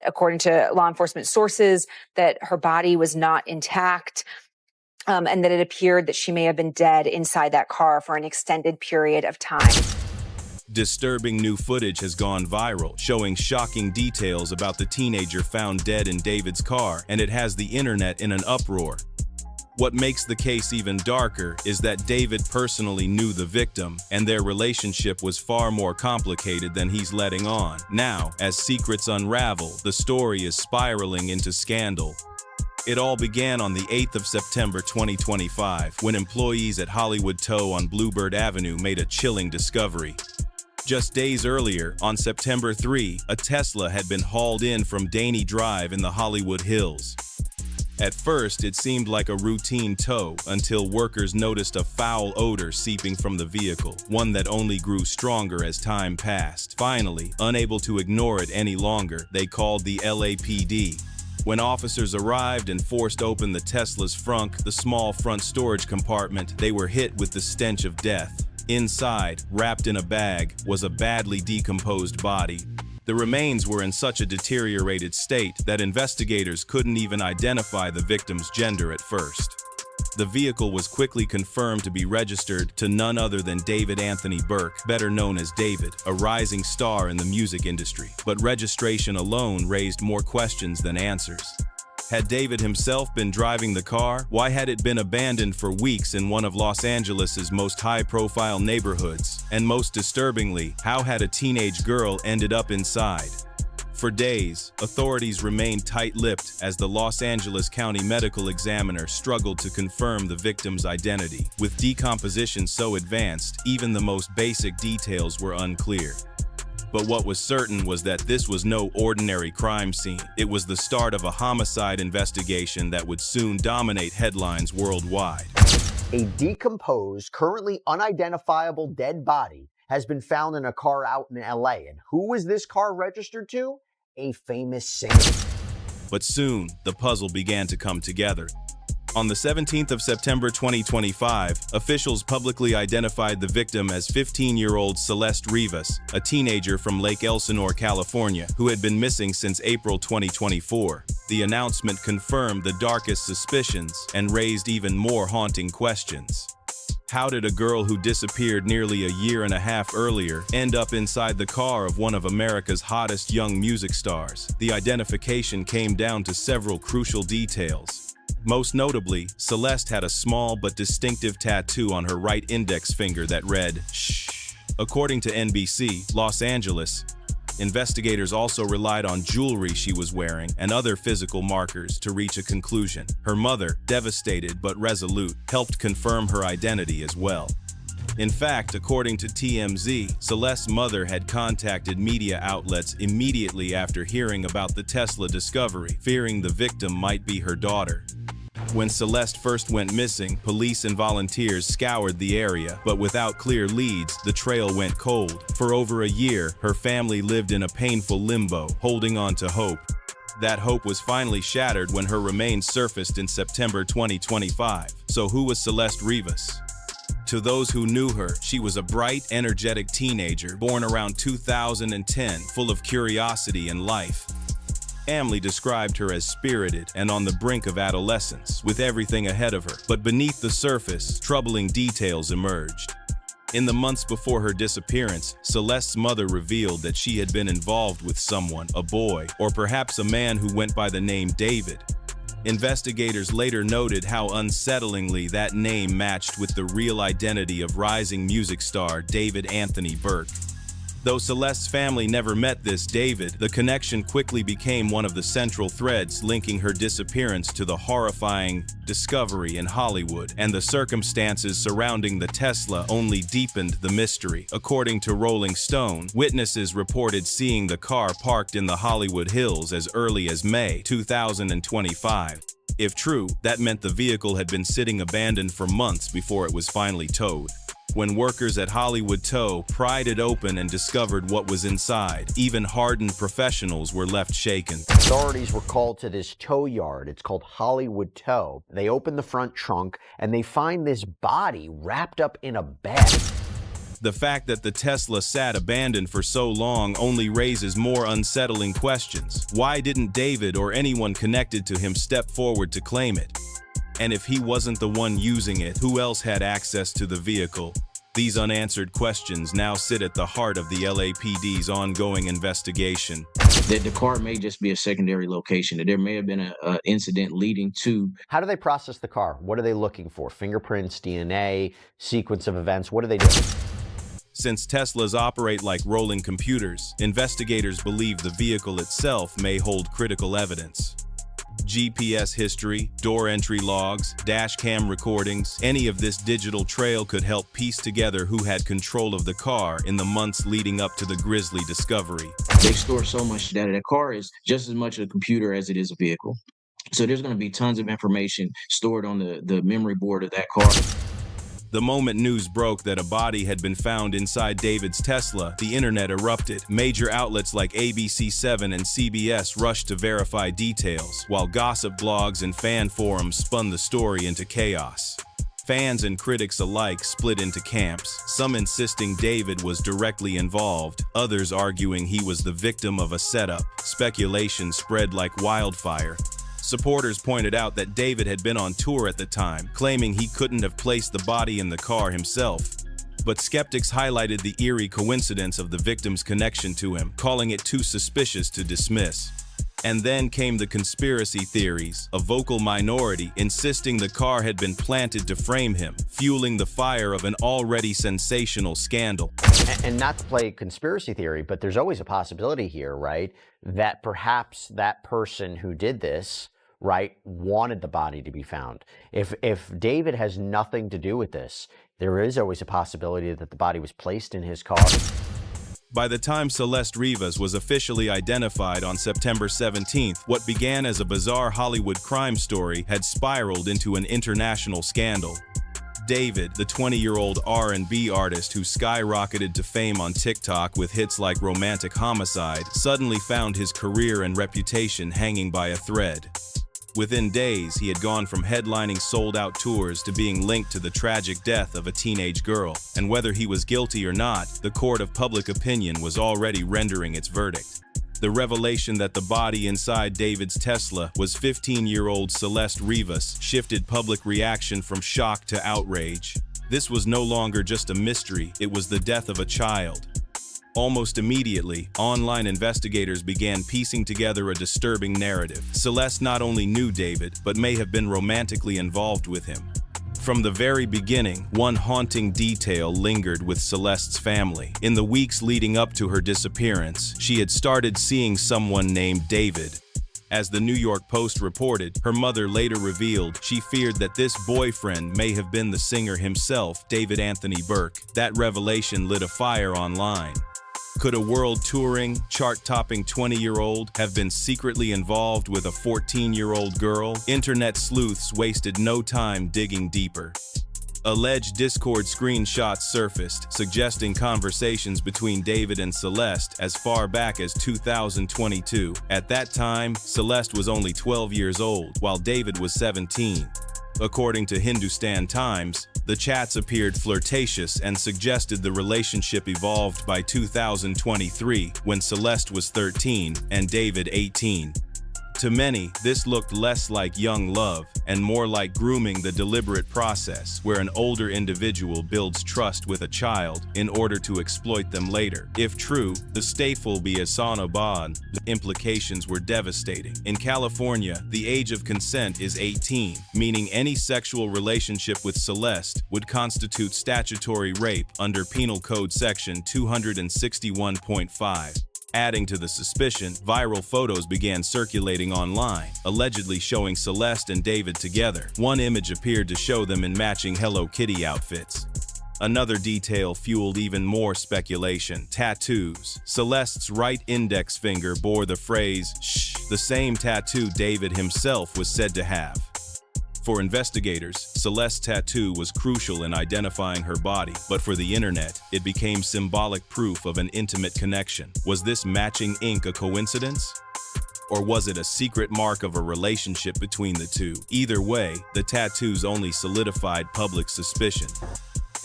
according to law enforcement sources, that her body was not intact. And that it appeared that she may have been dead inside that car for an extended period of time. Disturbing new footage has gone viral, showing shocking details about the teenager found dead in David's car, and it has the internet in an uproar. What makes the case even darker is that David personally knew the victim, and their relationship was far more complicated than he's letting on. Now, as secrets unravel, the story is spiraling into scandal. It all began on the 8th of September 2025, when employees at Hollywood Tow on Bluebird Avenue made a chilling discovery. Just days earlier, on September 3, a Tesla had been hauled in from Daney Drive in the Hollywood Hills. At first, it seemed like a routine tow until workers noticed a foul odor seeping from the vehicle, one that only grew stronger as time passed. Finally, unable to ignore it any longer, they called the LAPD. When officers arrived and forced open the Tesla's frunk, the small front storage compartment, they were hit with the stench of death. Inside, wrapped in a bag, was a badly decomposed body. The remains were in such a deteriorated state that investigators couldn't even identify the victim's gender at first. The vehicle was quickly confirmed to be registered to none other than David Anthony Burke, better known as David, a rising star in the music industry. But registration alone raised more questions than answers. Had David himself been driving the car? Why had it been abandoned for weeks in one of Los Angeles' most high-profile neighborhoods? And most disturbingly, how had a teenage girl ended up inside? For days, authorities remained tight-lipped as the Los Angeles County Medical Examiner struggled to confirm the victim's identity. With decomposition so advanced, even the most basic details were unclear. But what was certain was that this was no ordinary crime scene. It was the start of a homicide investigation that would soon dominate headlines worldwide. A decomposed, currently unidentifiable dead body has been found in a car out in LA. And who was this car registered to? A famous singer. But soon, the puzzle began to come together. On the 17th of September 2025, officials publicly identified the victim as 15-year-old Celeste Rivas, a teenager from Lake Elsinore, California, who had been missing since April 2024. The announcement confirmed the darkest suspicions and raised even more haunting questions. How did a girl who disappeared nearly a year and a half earlier end up inside the car of one of America's hottest young music stars? The identification came down to several crucial details. Most notably, Celeste had a small but distinctive tattoo on her right index finger that read, "Shh." According to NBC, Los Angeles, investigators also relied on jewelry she was wearing and other physical markers to reach a conclusion. Her mother, devastated but resolute, helped confirm her identity as well. In fact, according to TMZ, Celeste's mother had contacted media outlets immediately after hearing about the Tesla discovery, fearing the victim might be her daughter. When Celeste first went missing, police and volunteers scoured the area, but without clear leads, the trail went cold. For over a year, her family lived in a painful limbo, holding on to hope. That hope was finally shattered when her remains surfaced in September 2025. So who was Celeste Rivas? To those who knew her, she was a bright, energetic teenager born around 2010, full of curiosity and life. Family described her as spirited and on the brink of adolescence, with everything ahead of her. But beneath the surface, troubling details emerged. In the months before her disappearance, Celeste's mother revealed that she had been involved with someone, a boy, or perhaps a man who went by the name David. Investigators later noted how unsettlingly that name matched with the real identity of rising music star David Anthony Burke. Though Celeste's family never met this David, the connection quickly became one of the central threads linking her disappearance to the horrifying discovery in Hollywood, and the circumstances surrounding the Tesla only deepened the mystery. According to Rolling Stone, witnesses reported seeing the car parked in the Hollywood Hills as early as May 2025. If true, that meant the vehicle had been sitting abandoned for months before it was finally towed. When workers at Hollywood Tow pried it open and discovered what was inside, even hardened professionals were left shaken. Authorities were called to this tow yard. It's called Hollywood Tow. They open the front trunk and they find this body wrapped up in a bag. The fact that the Tesla sat abandoned for so long only raises more unsettling questions. Why didn't David or anyone connected to him step forward to claim it? And if he wasn't the one using it, who else had access to the vehicle? These unanswered questions now sit at the heart of the LAPD's ongoing investigation. That the car may just be a secondary location, that there may have been an incident leading to. How do they process the car? What are they looking for? Fingerprints, DNA, sequence of events? What do they do? Since Teslas operate like rolling computers, investigators believe the vehicle itself may hold critical evidence. GPS history, door entry logs, dash cam recordings, any of this digital trail could help piece together who had control of the car in the months leading up to the grisly discovery. They store so much data. That car is just as much a computer as it is a vehicle. So there's going to be tons of information stored on the memory board of that car. The moment news broke that a body had been found inside David's Tesla, the internet erupted. Major outlets like ABC7 and CBS rushed to verify details, while gossip blogs and fan forums spun the story into chaos. Fans and critics alike split into camps, some insisting David was directly involved, others arguing he was the victim of a setup. Speculation spread like wildfire. Supporters pointed out that David had been on tour at the time, claiming he couldn't have placed the body in the car himself. But skeptics highlighted the eerie coincidence of the victim's connection to him, calling it too suspicious to dismiss. And then came the conspiracy theories, a vocal minority insisting the car had been planted to frame him, fueling the fire of an already sensational scandal. And not to play conspiracy theory, but there's always a possibility here, right? That perhaps that person who did this, right, wanted the body to be found. If David has nothing to do with this, there is always a possibility that the body was placed in his car. By the time Celeste Rivas was officially identified on September 17th, what began as a bizarre Hollywood crime story had spiraled into an international scandal. David, the 20-year-old R&B artist who skyrocketed to fame on TikTok with hits like Romantic Homicide, suddenly found his career and reputation hanging by a thread. Within days, he had gone from headlining sold-out tours to being linked to the tragic death of a teenage girl. And whether he was guilty or not, the court of public opinion was already rendering its verdict. The revelation that the body inside David's Tesla was 15-year-old Celeste Rivas shifted public reaction from shock to outrage. This was no longer just a mystery, it was the death of a child. Almost immediately, online investigators began piecing together a disturbing narrative. Celeste not only knew David, but may have been romantically involved with him. From the very beginning, one haunting detail lingered with Celeste's family. In the weeks leading up to her disappearance, she had started seeing someone named David. As the New York Post reported, her mother later revealed she feared that this boyfriend may have been the singer himself, David Anthony Burke. That revelation lit a fire online. Could a world-touring, chart-topping 20-year-old have been secretly involved with a 14-year-old girl? Internet sleuths wasted no time digging deeper. Alleged Discord screenshots surfaced, suggesting conversations between David and Celeste as far back as 2022. At that time, Celeste was only 12 years old, while David was 17. According to Hindustan Times, the chats appeared flirtatious and suggested the relationship evolved by 2023, when Celeste was 13 and David 18. To many, this looked less like young love and more like grooming, the deliberate process where an older individual builds trust with a child in order to exploit them later. If true, the stateful Biasana bond, the implications were devastating. In California, the age of consent is 18, meaning any sexual relationship with Celeste would constitute statutory rape under Penal Code Section 261.5. Adding to the suspicion, viral photos began circulating online, allegedly showing Celeste and David together. One image appeared to show them in matching Hello Kitty outfits. Another detail fueled even more speculation: tattoos. Celeste's right index finger bore the phrase, "shh," the same tattoo David himself was said to have. For investigators, Celeste's tattoo was crucial in identifying her body, but for the internet, it became symbolic proof of an intimate connection. Was this matching ink a coincidence? Or was it a secret mark of a relationship between the two? Either way, the tattoos only solidified public suspicion.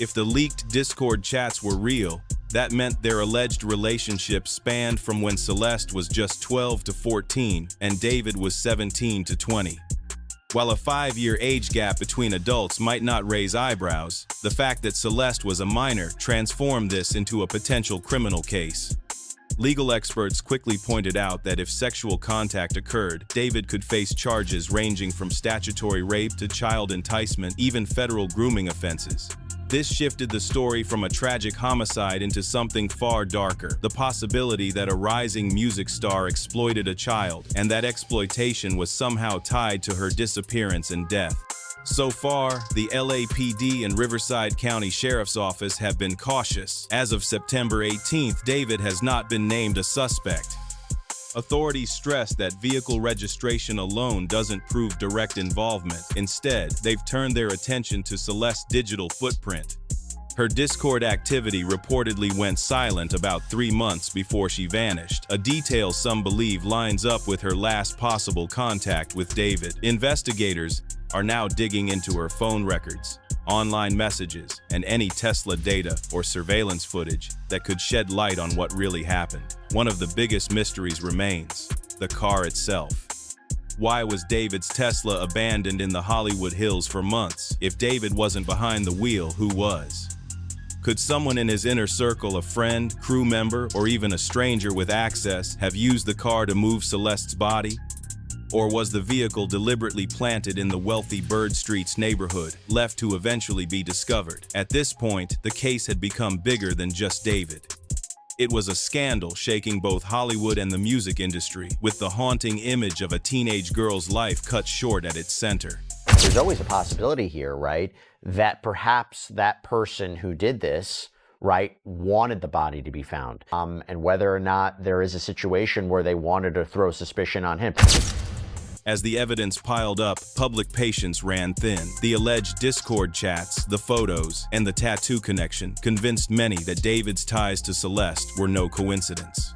If the leaked Discord chats were real, that meant their alleged relationship spanned from when Celeste was just 12 to 14 and David was 17 to 20. While a 5-year age gap between adults might not raise eyebrows, the fact that Celeste was a minor transformed this into a potential criminal case. Legal experts quickly pointed out that if sexual contact occurred, David could face charges ranging from statutory rape to child enticement, even federal grooming offenses. This shifted the story from a tragic homicide into something far darker, the possibility that a rising music star exploited a child, and that exploitation was somehow tied to her disappearance and death. So far, the LAPD and Riverside County Sheriff's Office have been cautious. As of September 18th, David has not been named a suspect. Authorities stress that vehicle registration alone doesn't prove direct involvement. Instead, they've turned their attention to Celeste's digital footprint. Her Discord activity reportedly went silent about 3 months before she vanished, a detail some believe lines up with her last possible contact with David. Investigators are now digging into her phone records, online messages, and any Tesla data or surveillance footage that could shed light on what really happened. One of the biggest mysteries remains: the car itself. Why was David's Tesla abandoned in the Hollywood Hills for months? If David wasn't behind the wheel, who was? Could someone in his inner circle, a friend, crew member, or even a stranger with access, have used the car to move Celeste's body? Or was the vehicle deliberately planted in the wealthy Bird Streets neighborhood, left to eventually be discovered? At this point, the case had become bigger than just David. It was a scandal shaking both Hollywood and the music industry, with the haunting image of a teenage girl's life cut short at its center. There's always a possibility here, right, that perhaps that person who did this, right, wanted the body to be found, and whether or not there is a situation where they wanted to throw suspicion on him. As the evidence piled up, public patience ran thin. The alleged Discord chats, the photos, and the tattoo connection convinced many that David's ties to Celeste were no coincidence.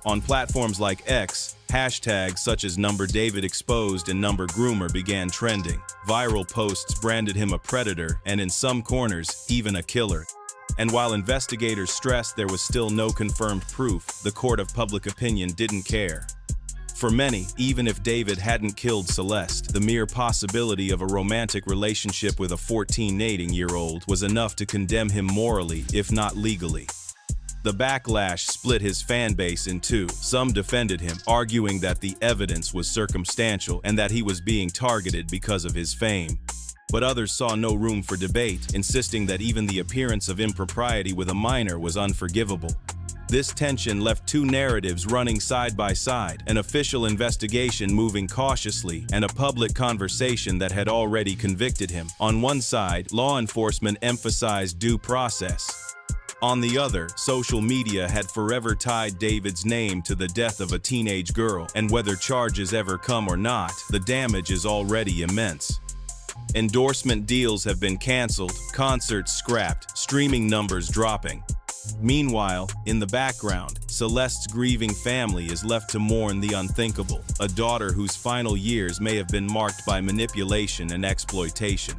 On platforms like X, hashtags such as #DavidExposed and #Groomer began trending. Viral posts branded him a predator and, in some corners, even a killer. And while investigators stressed there was still no confirmed proof, the court of public opinion didn't care. For many, even if David hadn't killed Celeste, the mere possibility of a romantic relationship with a 14-year-old was enough to condemn him morally, if not legally. The backlash split his fan base in two. Some defended him, arguing that the evidence was circumstantial and that he was being targeted because of his fame. But others saw no room for debate, insisting that even the appearance of impropriety with a minor was unforgivable. This tension left two narratives running side by side, an official investigation moving cautiously, and a public conversation that had already convicted him. On one side, law enforcement emphasized due process. On the other, social media had forever tied David's name to the death of a teenage girl, and whether charges ever come or not, the damage is already immense. Endorsement deals have been canceled, concerts scrapped, streaming numbers dropping. Meanwhile, in the background, Celeste's grieving family is left to mourn the unthinkable, a daughter whose final years may have been marked by manipulation and exploitation.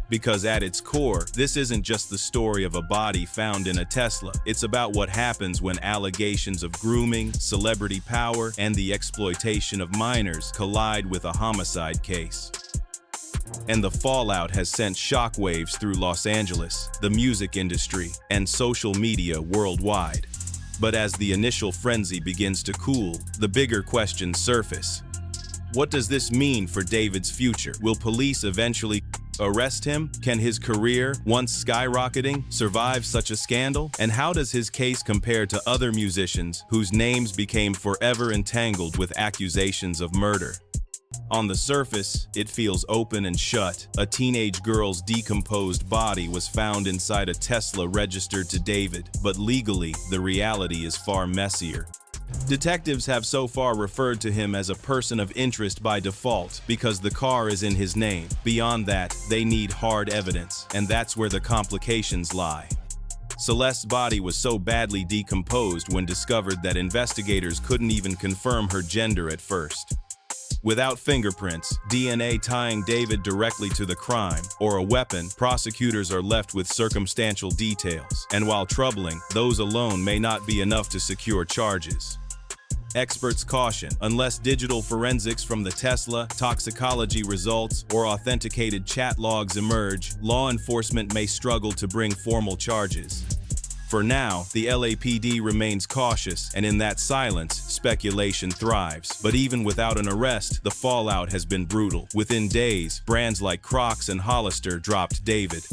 Because at its core, this isn't just the story of a body found in a Tesla. It's about what happens when allegations of grooming, celebrity power, and the exploitation of minors collide with a homicide case. And the fallout has sent shockwaves through Los Angeles, the music industry, and social media worldwide. But as the initial frenzy begins to cool, the bigger questions surface. What does this mean for David's future? Will police eventually arrest him? Can his career, once skyrocketing, survive such a scandal? And how does his case compare to other musicians whose names became forever entangled with accusations of murder? On the surface, it feels open and shut. A teenage girl's decomposed body was found inside a Tesla registered to David, but legally, the reality is far messier. Detectives have so far referred to him as a person of interest by default because the car is in his name. Beyond that, they need hard evidence, and that's where the complications lie. Celeste's body was so badly decomposed when discovered that investigators couldn't even confirm her gender at first. Without fingerprints, DNA tying David directly to the crime, or a weapon, prosecutors are left with circumstantial details. And while troubling, those alone may not be enough to secure charges. Experts caution, unless digital forensics from the Tesla, toxicology results, or authenticated chat logs emerge, law enforcement may struggle to bring formal charges. For now, the LAPD remains cautious, and in that silence, speculation thrives. But even without an arrest, the fallout has been brutal. Within days, brands like Crocs and Hollister dropped David.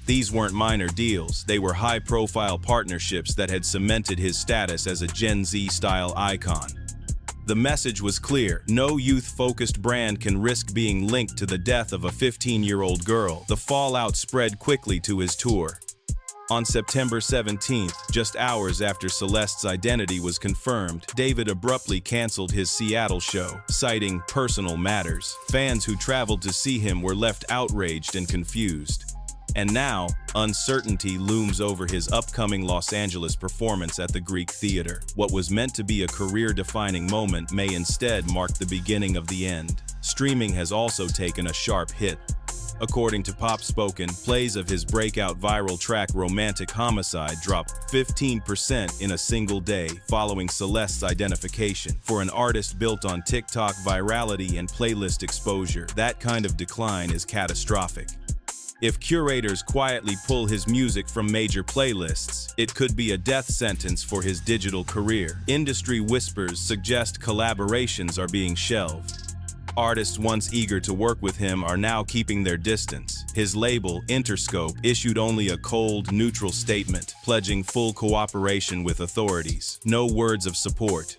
These weren't minor deals, they were high-profile partnerships that had cemented his status as a Gen Z-style icon. The message was clear: no youth-focused brand can risk being linked to the death of a 15-year-old girl. The fallout spread quickly to his tour. On September 17th, just hours after Celeste's identity was confirmed, David abruptly canceled his Seattle show, citing personal matters. Fans who traveled to see him were left outraged and confused. And now, uncertainty looms over his upcoming Los Angeles performance at the Greek Theater. What was meant to be a career-defining moment may instead mark the beginning of the end. Streaming has also taken a sharp hit. According to PopSpoken, plays of his breakout viral track Romantic Homicide dropped 15% in a single day following Celeste's identification. For an artist built on TikTok virality and playlist exposure, that kind of decline is catastrophic. If curators quietly pull his music from major playlists, it could be a death sentence for his digital career. Industry whispers suggest collaborations are being shelved. Artists once eager to work with him are now keeping their distance. His label, Interscope, issued only a cold, neutral statement, pledging full cooperation with authorities. No words of support.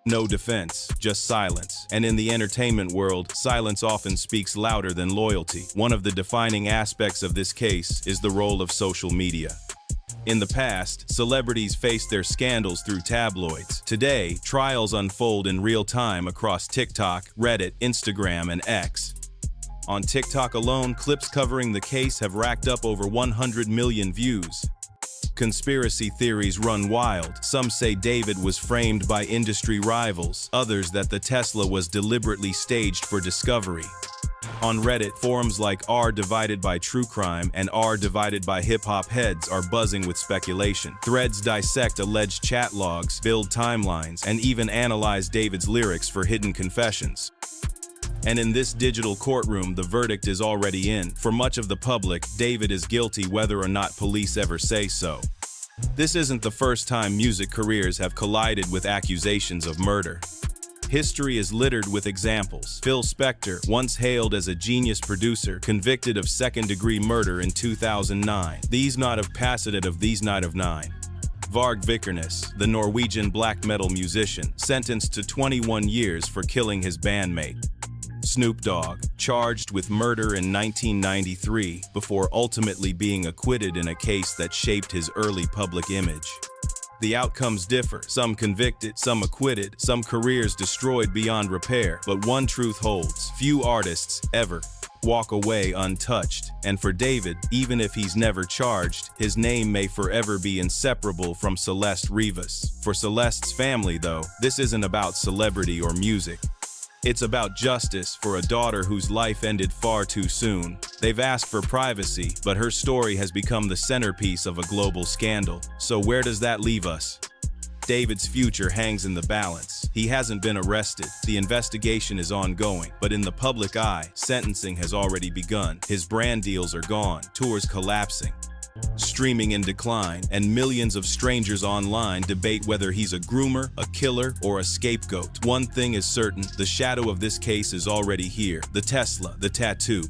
No defense, just silence. And in the entertainment world, silence often speaks louder than loyalty. One of the defining aspects of this case is the role of social media. In the past, celebrities faced their scandals through tabloids. Today, trials unfold in real time across TikTok, Reddit, Instagram, and X. On TikTok alone, clips covering the case have racked up over 100 million views. Conspiracy theories run wild. Some say David was framed by industry rivals, others that the Tesla was deliberately staged for discovery. On Reddit, forums like r divided by True Crime and r divided by Hip Hop Heads are buzzing with speculation. Threads dissect alleged chat logs, build timelines, and even analyze David's lyrics for hidden confessions. And in this digital courtroom, the verdict is already in. For much of the public, David is guilty whether or not police ever say so. This isn't the first time music careers have collided with accusations of murder. History is littered with examples. Phil Spector, once hailed as a genius producer, convicted of second-degree murder in 2009. These Not of Passeted of These Night of Nine. Varg Vikernes, the Norwegian black metal musician, sentenced to 21 years for killing his bandmate. Snoop Dogg, charged with murder in 1993 before ultimately being acquitted in a case that shaped his early public image. The outcomes differ, some convicted, some acquitted, some careers destroyed beyond repair, but one truth holds: few artists ever walk away untouched. And for David, even if he's never charged, his name may forever be inseparable from Celeste Rivas. For Celeste's family, though, this isn't about celebrity or music. It's about justice for a daughter whose life ended far too soon. They've asked for privacy, but her story has become the centerpiece of a global scandal. So where does that leave us? David's future hangs in the balance. He hasn't been arrested. The investigation is ongoing, but in the public eye, sentencing has already begun. His brand deals are gone, tours collapsing, streaming in decline, and millions of strangers online debate whether he's a groomer, a killer, or a scapegoat. One thing is certain: the shadow of this case is already here. The Tesla, the tattoo,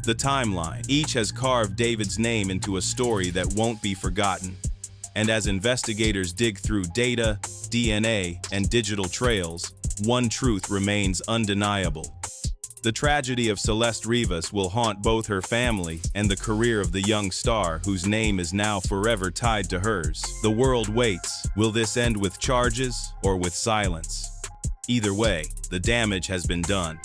the timeline. Each has carved David's name into a story that won't be forgotten. And as investigators dig through data, DNA, and digital trails, one truth remains undeniable. The tragedy of Celeste Rivas will haunt both her family and the career of the young star whose name is now forever tied to hers. The world waits. Will this end with charges or with silence? Either way, the damage has been done.